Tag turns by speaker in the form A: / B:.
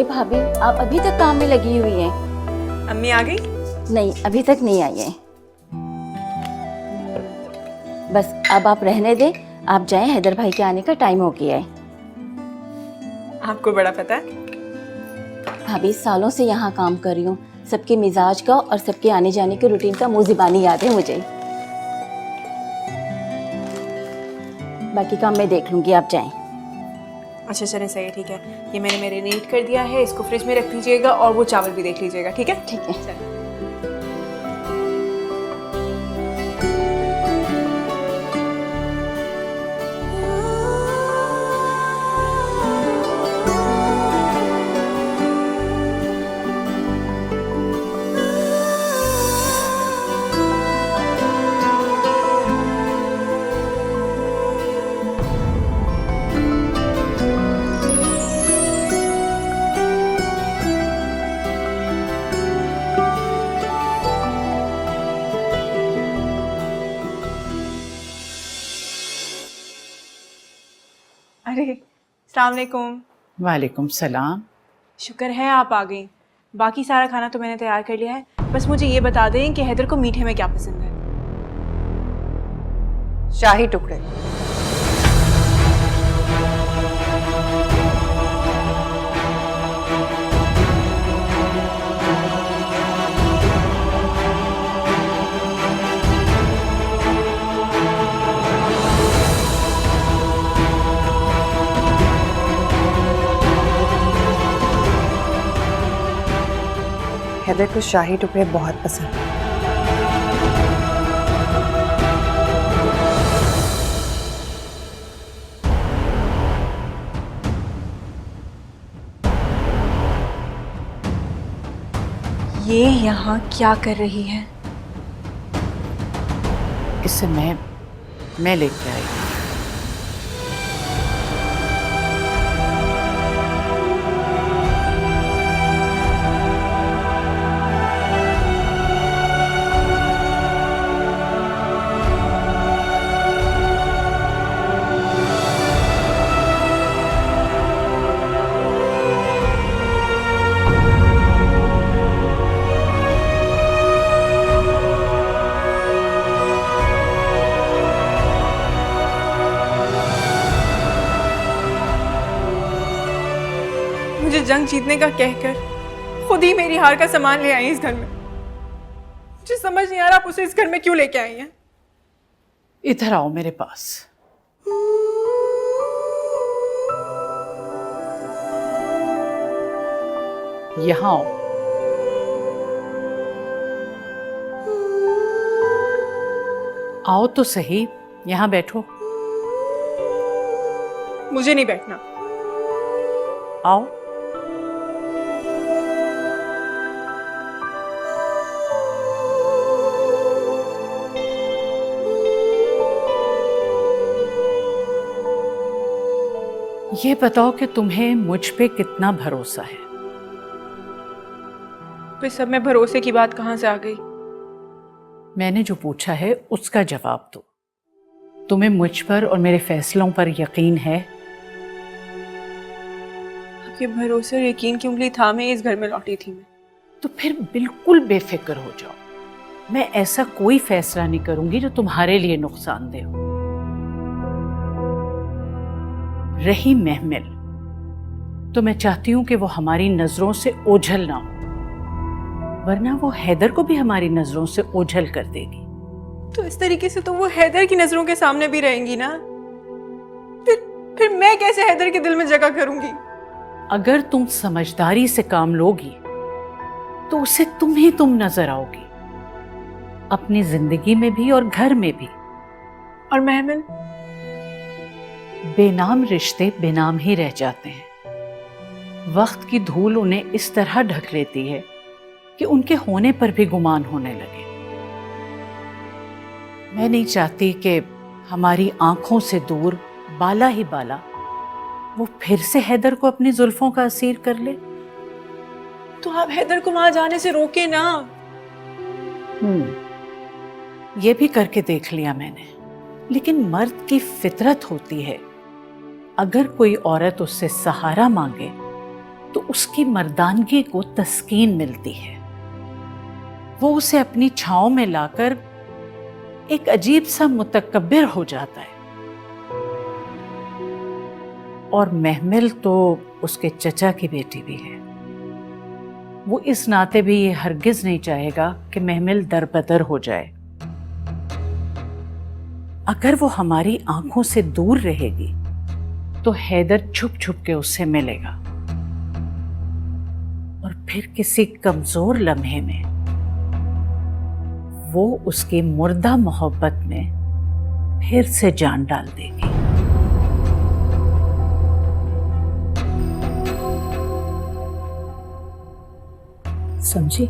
A: अरे भाभी, आप अभी तक काम में लगी हुई हैं?
B: अम्मी आ गई?
A: नहीं, अभी तक नहीं आई है। बस अब आप रहने दें, आप जाएं, हैदर भाई के आने का टाइम हो गया है।
B: आपको बड़ा पता है।
A: भाभी, सालों से यहाँ काम कर रही हूँ, सबके मिजाज का और सबके आने जाने के रूटीन का मुंह ज़बानी याद है मुझे। बाकी काम मैं देख लूँगी, आप जाएं।
B: अच्छा चले, सही है, ठीक है। ये मैंने मैरिनेट कर दिया है, इसको फ्रिज में रख लीजिएगा और वो चावल भी देख लीजिएगा, ठीक है?
A: ठीक है।
B: चलो। अरे अस्सलाम वालेकुम।
C: वालेकुम सलाम।
B: शुक्र है आप आ गई। बाकी सारा खाना तो मैंने तैयार कर लिया है, बस मुझे ये बता दें कि हैदर को मीठे में क्या पसंद है।
D: शाही टुकड़े। हैदर को शाही टुकड़े बहुत पसंद है।
B: ये यहाँ क्या कर रही है?
C: इसे मैं लेके आई।
B: मुझे जंग जीतने का कहकर खुद ही मेरी हार का सामान ले आई इस घर में। मुझे समझ नहीं आ रहा आप उसे इस घर में क्यों लेके आई हैं।
C: इधर आओ मेरे पास। यहाँ आओ। आओ तो सही, यहाँ बैठो।
B: मुझे नहीं बैठना।
C: आओ। ये बताओ कि तुम्हें मुझ पे कितना भरोसा है?
B: फिर सब में भरोसे की बात कहाँ से आ गई?
C: मैंने जो पूछा है उसका जवाब दो। तुम्हें मुझ पर और मेरे फैसलों पर यकीन है?
B: आपके भरोसे और यकीन की उंगली थामे इस घर में लौटी थी मैं।
C: तो फिर बिल्कुल बेफिक्र हो जाओ। मैं ऐसा कोई फैसला नहीं करूंगी जो तुम्हारे लिए नुकसानदेह हो। रही महमिल, तो मैं चाहती हूं कि वो हमारी नजरों से ओझल ना हो, वरना वो हैदर को भी हमारी नजरों से ओझल कर देगी।
B: तो इस तरीके से तो वो हैदर की नजरों के सामने भी रहेंगी ना। फिर मैं कैसे हैदर के दिल में जगह करूंगी?
C: अगर तुम समझदारी से काम लोगी तो उसे तुम ही तुम नजर आओगी, अपनी जिंदगी में भी और घर में भी।
B: और महमिल?
C: बेनाम रिश्ते बेनाम ही रह जाते हैं। वक्त की धूल उन्हें इस तरह ढक लेती है कि उनके होने पर भी गुमान होने लगे। मैं नहीं चाहती कि हमारी आंखों से दूर बाला ही बाला वो फिर से हैदर को अपनी जुल्फों का असीर कर ले।
B: तो आप हैदर को वहां जाने से रोके ना।
C: ये भी करके देख लिया मैंने, लेकिन मर्द की फितरत होती है, अगर कोई औरत उससे सहारा मांगे तो उसकी मर्दानगी को तस्कीन मिलती है। वो उसे अपनी छांव में लाकर एक अजीब सा मुतकब्बिर हो जाता है। और महमिल तो उसके चचा की बेटी भी है। वो इस नाते भी ये हरगिज नहीं चाहेगा कि महमिल दरबदर हो जाए। अगर वो हमारी आंखों से दूर रहेगी तो हैदर छुप छुप के उससे मिलेगा और फिर किसी कमजोर लम्हे में वो उसकी मुर्दा मोहब्बत में फिर से जान डाल देगी। समझी?